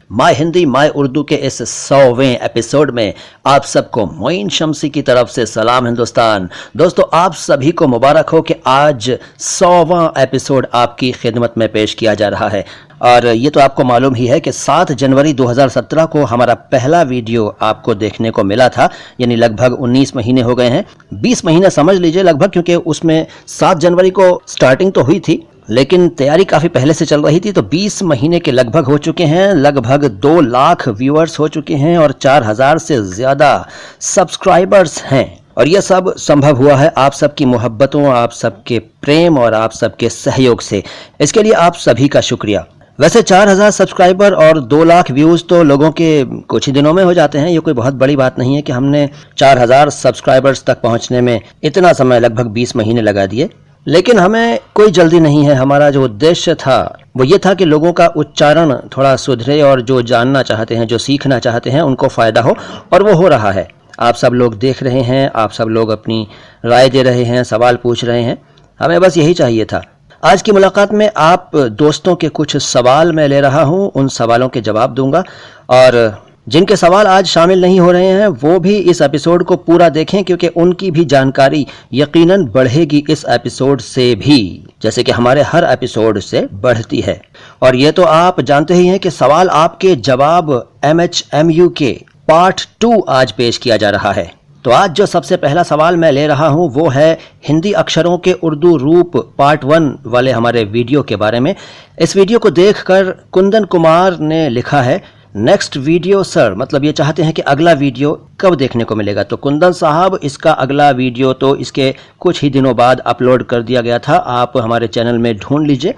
My Hindi my Urdu के इस 100वें episode में आप सबको मोइन शम्सी की तरफ से सलाम हिंदुस्तान। दोस्तों, आप सभी को मुबारक हो कि आज 100वां एपिसोड आपकी खिदमत में पेश किया जा रहा है। और ये तो आपको मालूम ही है कि 7 जनवरी 2017 को हमारा पहला वीडियो आपको देखने को मिला था, यानी लगभग 19 महीने हो गए हैं, 20 महीने समझ लीजिए लगभग, क्योंकि उसमें 7 जनवरी को स्टार्टिंग तो हुई थी लेकिन तैयारी काफ़ी पहले से चल रही थी। तो 20 महीने के लगभग हो चुके हैं, लगभग 2 लाख व्यूअर्स हो चुके हैं और 4000 से ज़्यादा सब्सक्राइबर्स हैं। और यह सब संभव हुआ है आप सबकी मोहब्बतों, आप सबके प्रेम और आप सबके सहयोग से। इसके लिए आप सभी का शुक्रिया। वैसे 4000 सब्सक्राइबर और 2 लाख व्यूज़ तो लोगों के कुछ ही दिनों में हो जाते हैं। ये कोई बहुत बड़ी बात नहीं है कि हमने 4000 सब्सक्राइबर्स तक पहुंचने में इतना समय, लगभग 20 महीने लगा दिए। लेकिन हमें कोई जल्दी नहीं है। हमारा जो उद्देश्य था वो ये था कि लोगों का उच्चारण थोड़ा सुधरे और जो जानना चाहते हैं, जो सीखना चाहते हैं, उनको फ़ायदा हो, और वो हो रहा है। आप सब लोग देख रहे हैं, आप सब लोग अपनी राय दे रहे हैं, सवाल पूछ रहे हैं। हमें बस यही चाहिए था। आज की मुलाकात में आप दोस्तों के कुछ सवाल मैं ले रहा हूं, उन सवालों के जवाब दूंगा। और जिनके सवाल आज शामिल नहीं हो रहे हैं वो भी इस एपिसोड को पूरा देखें, क्योंकि उनकी भी जानकारी यकीनन बढ़ेगी इस एपिसोड से भी, जैसे कि हमारे हर एपिसोड से बढ़ती है। और ये तो आप जानते ही हैं कि सवाल आपके जवाब MHMU के पार्ट 2 आज पेश किया जा रहा है। तो आज जो सबसे पहला सवाल मैं ले रहा हूं वो है हिंदी अक्षरों के उर्दू रूप पार्ट 1 वाले हमारे वीडियो के बारे में। इस वीडियो को देखकर कुंदन कुमार ने लिखा है, नेक्स्ट वीडियो सर, मतलब ये चाहते हैं कि अगला वीडियो कब देखने को मिलेगा। तो कुंदन साहब, इसका अगला वीडियो तो इसके कुछ ही दिनों बाद अपलोड कर दिया गया था। आप हमारे चैनल में ढूंढ लीजिए।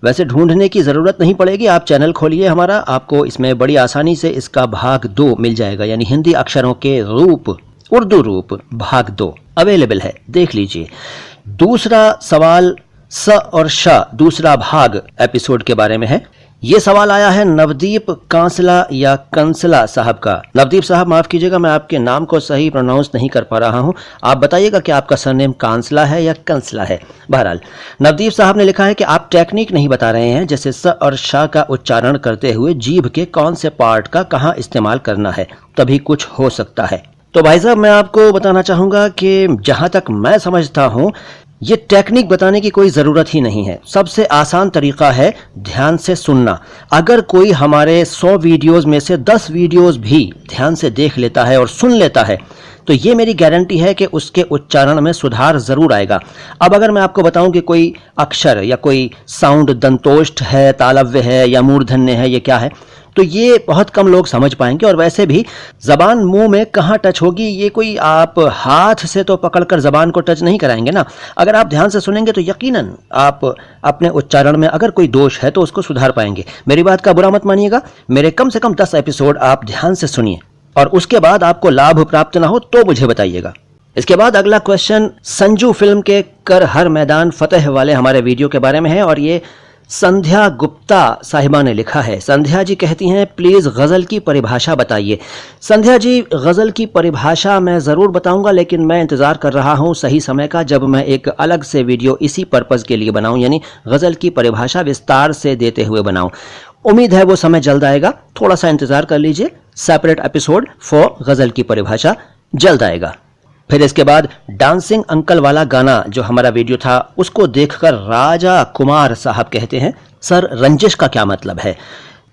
वैसे ढूंढने की ज़रूरत नहीं पड़ेगी, आप चैनल खोलिए हमारा, आपको इसमें बड़ी आसानी से इसका भाग 2 मिल जाएगा, यानी हिंदी अक्षरों के रूप उर्दू रूप भाग 2 अवेलेबल है, देख लीजिए। दूसरा सवाल स और श दूसरा भाग एपिसोड के बारे में है। ये सवाल आया है नवदीप कांसला या कंसला साहब का। नवदीप साहब, माफ़ कीजिएगा, मैं आपके नाम को सही प्रोनाउंस नहीं कर पा रहा हूँ। आप बताइएगा कि आपका सरनेम कांसला है या कंसला है। बहरहाल, नवदीप साहब ने लिखा है कि आप टेक्निक नहीं बता रहे हैं, जैसे स और श का उच्चारण करते हुए जीभ के कौन से पार्ट का कहाँ इस्तेमाल करना है, तभी कुछ हो सकता है। तो भाई साहब, मैं आपको बताना चाहूँगा कि जहाँ तक मैं समझता हूँ ये टेक्निक बताने की कोई ज़रूरत ही नहीं है। सबसे आसान तरीका है ध्यान से सुनना। अगर कोई हमारे 100 वीडियोस में से 10 वीडियोस भी ध्यान से देख लेता है और सुन लेता है तो ये मेरी गारंटी है कि उसके उच्चारण में सुधार ज़रूर आएगा। अब अगर मैं आपको बताऊं कि कोई अक्षर या कोई साउंड दंतोष्ठ है, तालव्य है या मूर्धन्य है, ये क्या है, तो ये बहुत कम लोग समझ पाएंगे। और वैसे भी ज़बान मुंह में कहाँ टच होगी, ये कोई आप हाथ से तो पकड़कर ज़बान को टच नहीं कराएंगे ना। अगर आप ध्यान से सुनेंगे तो यकीनन आप अपने उच्चारण में अगर कोई दोष है तो उसको सुधार पाएंगे। मेरी बात का बुरा मत मानिएगा, मेरे कम से कम 10 एपिसोड आप ध्यान से सुनिए और उसके बाद आपको लाभ प्राप्त ना हो तो मुझे बताइएगा। इसके बाद अगला क्वेश्चन संजू फिल्म के कर हर मैदान फतेह वाले हमारे वीडियो के बारे में है और ये संध्या गुप्ता साहिबा ने लिखा है। संध्या जी कहती हैं, प्लीज़ गज़ल की परिभाषा बताइए। संध्या जी, गज़ल की परिभाषा मैं ज़रूर बताऊंगा, लेकिन मैं इंतज़ार कर रहा हूं सही समय का जब मैं एक अलग से वीडियो इसी पर्पज़ के लिए बनाऊं, यानी गज़ल की परिभाषा विस्तार से देते हुए बनाऊं। उम्मीद है वो समय जल्द आएगा, थोड़ा सा इंतज़ार कर लीजिए। सेपरेट एपिसोड फॉर गज़ल की परिभाषा जल्द आएगा। फिर इसके बाद डांसिंग अंकल वाला गाना जो हमारा वीडियो था उसको देखकर राजा कुमार साहब कहते हैं, सर रंजिश का क्या मतलब है।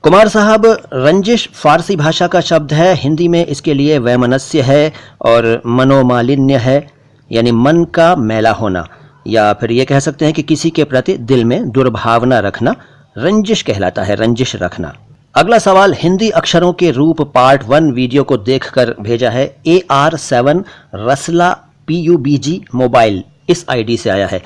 कुमार साहब, रंजिश फारसी भाषा का शब्द है, हिंदी में इसके लिए वैमनस्य है और मनोमालिन्य है, यानी मन का मैला होना, या फिर ये कह सकते हैं कि किसी के प्रति दिल में दुर्भावना रखना रंजिश कहलाता है, रंजिश रखना। अगला सवाल हिंदी अक्षरों के रूप पार्ट 1 वीडियो को देखकर भेजा है AR7 रसला PUBG मोबाइल, इस आईडी से आया है।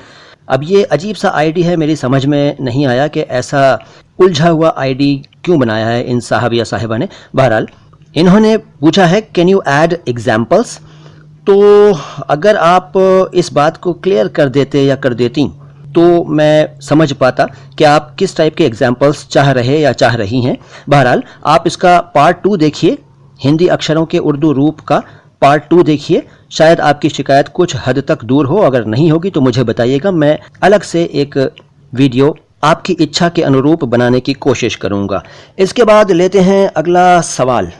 अब ये अजीब सा आईडी है, मेरी समझ में नहीं आया कि ऐसा उलझा हुआ आईडी क्यों बनाया है इन साहब या साहिबा ने। बहरहाल, इन्होंने पूछा है कैन यू ऐड एग्जाम्पल्स। तो अगर आप इस बात को क्लियर कर देते या कर देती तो मैं समझ पाता कि आप किस टाइप के एग्जाम्पल्स चाह रहे या चाह रही हैं। बहरहाल, आप इसका पार्ट 2 देखिए, हिंदी अक्षरों के उर्दू रूप का पार्ट 2 देखिए, शायद आपकी शिकायत कुछ हद तक दूर हो। अगर नहीं होगी तो मुझे बताइएगा, मैं अलग से एक वीडियो आपकी इच्छा के अनुरूप बनाने की कोशिश करूंगा। इसके बाद लेते हैं अगला सवाल,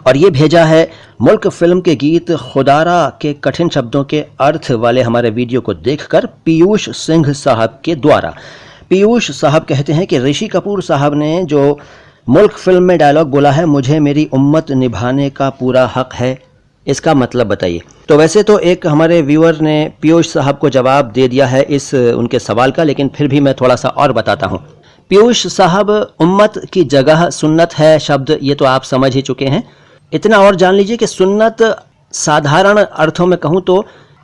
और ये भेजा है मुल्क फिल्म के गीत खुदारा के कठिन शब्दों के अर्थ वाले हमारे वीडियो को देखकर पीयूष सिंह साहब के द्वारा। पीयूष साहब कहते हैं कि ऋषि कपूर साहब ने जो मुल्क फिल्म में डायलॉग बोला है, मुझे मेरी उम्मत निभाने का पूरा हक है, इसका मतलब बताइए। तो वैसे तो एक हमारे व्यूअर ने पीयूष साहब को जवाब दे दिया है इस उनके सवाल का, लेकिन फिर भी मैं थोड़ा सा और बताता हूँ। पीयूष साहब, उम्मत की जगह सुन्नत है शब्द, ये तो आप समझ ही चुके हैं। इतना और जान लीजिए कि सुन्नत साधारण अर्थों में कहूँ तो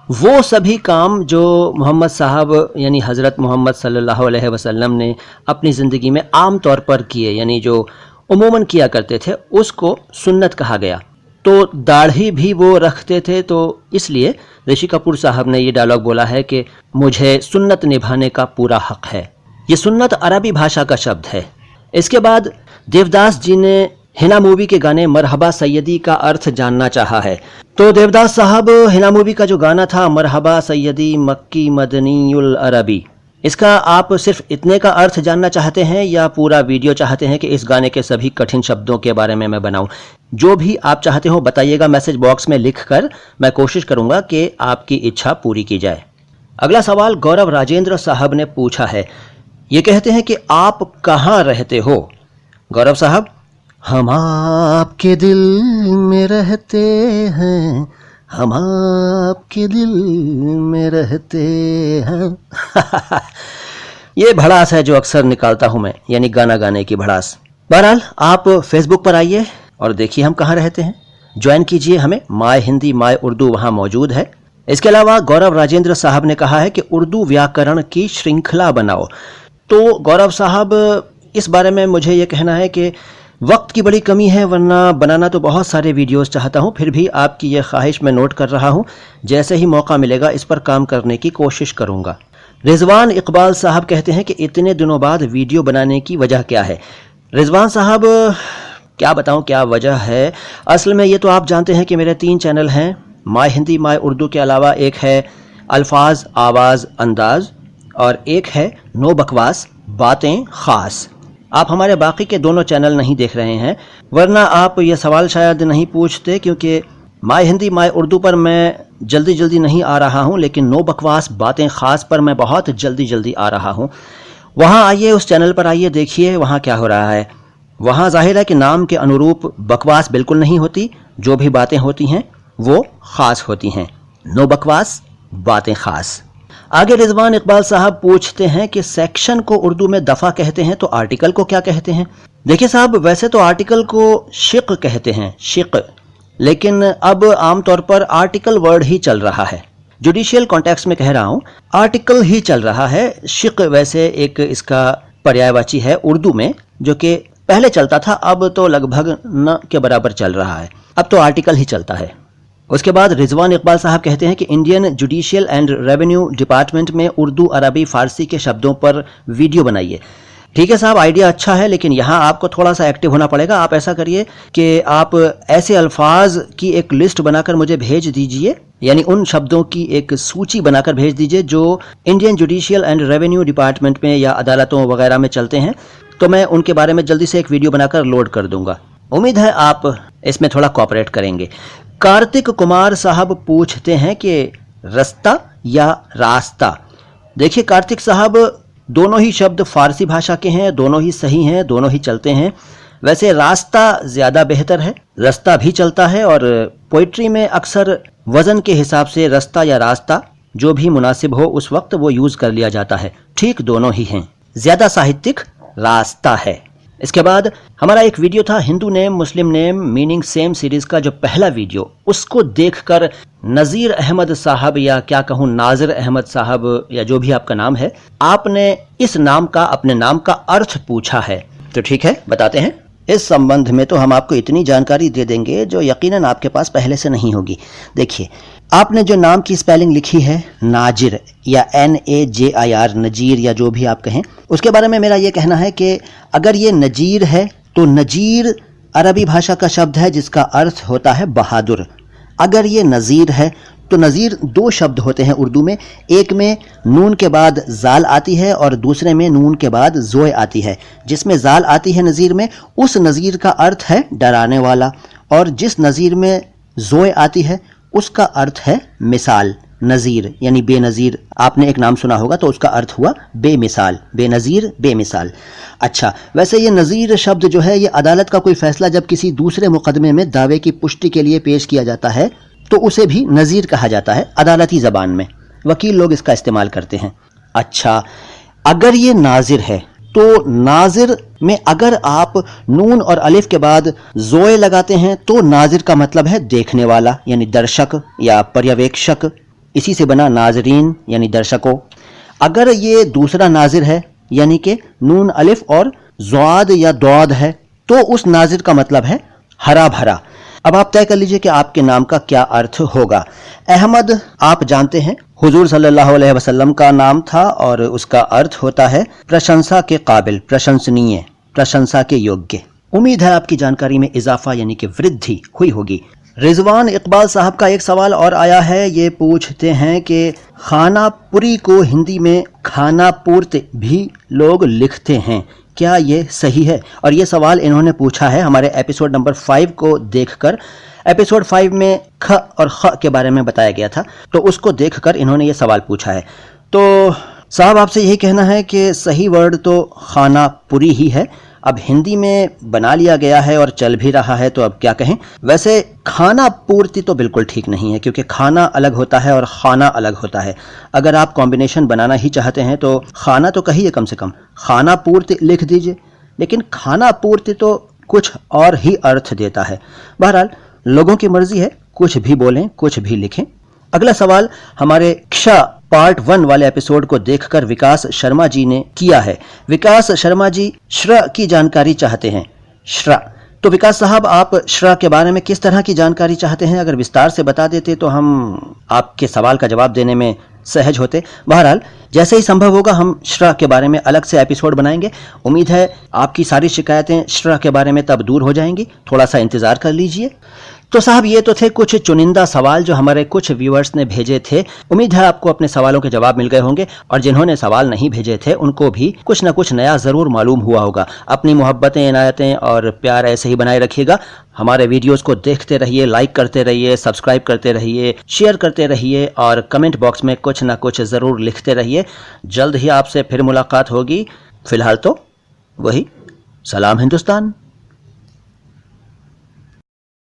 वो सभी काम जो मोहम्मद साहब यानी हज़रत मोहम्मद सल्लल्लाहु अलैहि वसल्लम ने अपनी ज़िंदगी में आम तौर पर किए, यानी जो उमूमन किया करते थे, उसको सुन्नत कहा गया। तो दाढ़ी भी वो रखते थे, तो इसलिए ऋषि कपूर साहब ने ये डायलॉग बोला है कि मुझे सुन्नत निभाने का पूरा हक है। ये सुन्नत अरबी भाषा का शब्द है। इसके बाद देवदास जी ने हिना मूवी के गाने मरहबा सैयदी का अर्थ जानना चाहा है। तो देवदास साहब, हिना मूवी का जो गाना था मरहबा सैयदी मक्की मदनीयुल अरबी, इसका आप सिर्फ इतने का अर्थ जानना चाहते हैं या पूरा वीडियो चाहते हैं कि इस गाने के सभी कठिन शब्दों के बारे में मैं बनाऊं? जो भी आप चाहते हो बताइएगा मैसेज बॉक्स में लिखकर, मैं कोशिश करूंगा कि आपकी इच्छा पूरी की जाए। अगला सवाल गौरव राजेंद्र साहब ने पूछा है। ये कहते हैं कि आप कहाँ रहते हो? गौरव साहब, हम आपके दिल में रहते हैं, हम आपके दिल में रहते हैं। ये भड़ास है जो अक्सर निकालता हूं मैं, यानी गाना गाने की भड़ास। बहरहाल आप फेसबुक पर आइए और देखिए हम कहाँ रहते हैं, ज्वाइन कीजिए हमें, माय हिंदी माय उर्दू वहाँ मौजूद है। इसके अलावा गौरव राजेंद्र साहब ने कहा है कि उर्दू व्याकरण की श्रृंखला बनाओ। तो गौरव साहब, इस बारे में मुझे ये कहना है कि वक्त की बड़ी कमी है, वरना बनाना तो बहुत सारे वीडियोस चाहता हूं, फिर भी आपकी ये ख्वाहिश मैं नोट कर रहा हूं। जैसे ही मौका मिलेगा इस पर काम करने की कोशिश करूंगा। रिजवान इकबाल साहब कहते हैं कि इतने दिनों बाद वीडियो बनाने की वजह क्या है? रिजवान साहब, क्या बताऊं क्या वजह है। असल में ये तो आप जानते हैं कि मेरे 3 चैनल हैं, माय हिंदी माय उर्दू के अलावा एक है अल्फाज आवाज़ अंदाज और एक है नो बकवास बातें ख़ास। आप हमारे बाकी के दोनों चैनल नहीं देख रहे हैं, वरना आप ये सवाल शायद नहीं पूछते, क्योंकि माय हिंदी माय उर्दू पर मैं जल्दी नहीं आ रहा हूं, लेकिन नो बकवास बातें ख़ास पर मैं बहुत जल्दी आ रहा हूं। वहां आइए, उस चैनल पर आइए, देखिए वहां क्या हो रहा है। वहां जाहिर है कि नाम के अनुरूप बकवास बिल्कुल नहीं होती, जो भी बातें होती हैं वो ख़ास होती हैं। नो बकवास बातें ख़ास। आगे रिजवान इकबाल साहब पूछते हैं कि सेक्शन को उर्दू में दफ़ा कहते हैं, तो आर्टिकल को क्या कहते हैं? देखिए साहब, वैसे तो आर्टिकल को शिक कहते हैं, शिक, लेकिन अब आमतौर पर आर्टिकल वर्ड ही चल रहा है। जुडिशियल कॉन्टेक्स्ट में कह रहा हूँ, आर्टिकल ही चल रहा है। शिक वैसे एक इसका पर्यायवाची है उर्दू में, जो कि पहले चलता था, अब तो लगभग न के बराबर चल रहा है, अब तो आर्टिकल ही चलता है। उसके बाद रिजवान इकबाल साहब कहते हैं कि Indian judicial and revenue department में उर्दू अरबी फ़ारसी के शब्दों पर वीडियो बनाइए। ठीक है साहब, आइडिया अच्छा है, लेकिन यहाँ आपको थोड़ा सा एक्टिव होना पड़ेगा। आप ऐसा करिए कि आप ऐसे अल्फाज की एक लिस्ट बनाकर मुझे भेज दीजिए, यानी उन शब्दों की एक सूची बनाकर भेज दीजिए जो Indian judicial and revenue department में या अदालतों वगैरह में चलते हैं, तो मैं उनके बारे में जल्दी से एक वीडियो बनाकर लोड कर दूंगा। उम्मीद है आप इसमें थोड़ा कोऑपरेट करेंगे। कार्तिक कुमार साहब पूछते हैं कि रास्ता या रास्ता। देखिए कार्तिक साहब, दोनों ही शब्द फारसी भाषा के हैं, दोनों ही सही हैं, दोनों ही चलते हैं। वैसे रास्ता ज़्यादा बेहतर है, रास्ता भी चलता है, और पोइट्री में अक्सर वज़न के हिसाब से रास्ता या रास्ता जो भी मुनासिब हो उस वक्त वो यूज़ कर लिया जाता है। ठीक दोनों ही हैं, ज़्यादा साहित्यिक रास्ता है। इसके बाद हमारा एक वीडियो था हिंदू नेम मुस्लिम नेम मीनिंग सेम सीरीज का जो पहला वीडियो, उसको देखकर नज़ीर अहमद साहब, या क्या कहूँ नाजिर अहमद साहब, या जो भी आपका नाम है, आपने इस नाम का, अपने नाम का अर्थ पूछा है। तो ठीक है, बताते हैं। इस संबंध में तो हम आपको इतनी जानकारी दे देंगे जो यकीनन आपके पास पहले से नहीं होगी। देखिए, आपने जो नाम की स्पेलिंग लिखी है नाजिर या NAJIR, नजीर या जो भी आप कहें, उसके बारे में मेरा ये कहना है कि अगर ये नजीर है तो नजीर अरबी भाषा का शब्द है जिसका अर्थ होता है बहादुर। अगर ये नज़ीर है तो नज़ीर दो शब्द होते हैं उर्दू में, एक में नून के बाद जाल आती है और दूसरे में नून के बाद जोए आती है। जिसमें जाल आती है नज़ीर में, उस नज़ीर का अर्थ है डराने वाला, और जिस नज़ीर में जोए आती है उसका अर्थ है मिसाल। नज़ीर यानी बेनज़ीर, आपने एक नाम सुना होगा तो उसका अर्थ हुआ बेमिसाल, बेनज़ीर बेमिसाल। अच्छा, वैसे ये नज़ीर शब्द जो है ये अदालत का कोई फैसला जब किसी दूसरे मुकदमे में दावे की पुष्टि के लिए पेश किया जाता है तो उसे भी नज़ीर कहा जाता है अदालती ज़बान में। वकील लोग इसका इस्तेमाल करते हैं। अच्छा, अगर ये नाजिर है तो नाजिर में अगर आप नून और अलिफ के बाद जोए लगाते हैं तो नाजिर का मतलब है देखने वाला यानी दर्शक या पर्यवेक्षक, इसी से बना नाजरीन यानी दर्शकों। अगर ये दूसरा नाजिर है यानी कि नून अलिफ और ज़्वाद या दौद है तो उस नाजिर का मतलब है हरा भरा। अब आप तय कर लीजिए कि आपके नाम का क्या अर्थ होगा। अहमद आप जानते हैं हुजूर सल्लल्लाहु अलैहि वसल्लम का नाम था और उसका अर्थ होता है प्रशंसा के काबिल, प्रशंसनीय, प्रशंसा के योग्य। उम्मीद है आपकी जानकारी में इजाफा यानी कि वृद्धि हुई होगी। रिजवान इकबाल साहब का एक सवाल और आया है। ये पूछते हैं कि खाना पुरी को हिंदी में खाना पूर्त भी लोग लिखते हैं, क्या ये सही है? और ये सवाल इन्होंने पूछा है हमारे एपिसोड नंबर 5 को देखकर। एपिसोड 5 में ख और ख के बारे में बताया गया था, तो उसको देखकर इन्होंने ये सवाल पूछा है। तो साहब आपसे यही कहना है कि सही वर्ड तो खाना पुरी ही है। अब हिंदी में बना लिया गया है और चल भी रहा है तो अब क्या कहें। वैसे खाना पूर्ति तो बिल्कुल ठीक नहीं है, क्योंकि खाना अलग होता है और खाना अलग होता है। अगर आप कॉम्बिनेशन बनाना ही चाहते हैं तो खाना तो कहिए, कम से कम खाना पूर्ति लिख दीजिए, लेकिन खाना पूर्ति तो कुछ और ही अर्थ देता है। बहरहाल लोगों की मर्जी है, कुछ भी बोलें कुछ भी लिखें। अगला सवाल हमारे क्ष पार्ट 1 वाले एपिसोड को देखकर विकास शर्मा जी ने किया है। विकास शर्मा जी श्र की जानकारी चाहते हैं। श्र, तो विकास साहब आप श्र के बारे में किस तरह की जानकारी चाहते हैं? अगर विस्तार से बता देते तो हम आपके सवाल का जवाब देने में सहज होते। बहरहाल जैसे ही संभव होगा हम श्र के बारे में अलग से एपिसोड बनाएंगे। उम्मीद है आपकी सारी शिकायतें श्र के बारे में तब दूर हो जाएंगी, थोड़ा सा इंतजार कर लीजिए। तो साहब ये तो थे कुछ चुनिंदा सवाल जो हमारे कुछ व्यूअर्स ने भेजे थे। उम्मीद है आपको अपने सवालों के जवाब मिल गए होंगे, और जिन्होंने सवाल नहीं भेजे थे उनको भी कुछ न कुछ नया ज़रूर मालूम हुआ होगा। अपनी मोहब्बतें, इनायतें और प्यार ऐसे ही बनाए रखिएगा। हमारे वीडियोस को देखते रहिए, लाइक करते रहिए, सब्सक्राइब करते रहिए, शेयर करते रहिए और कमेंट बॉक्स में कुछ न कुछ ज़रूर लिखते रहिए। जल्द ही आपसे फिर मुलाकात होगी। फिलहाल तो वही, सलाम हिंदुस्तान।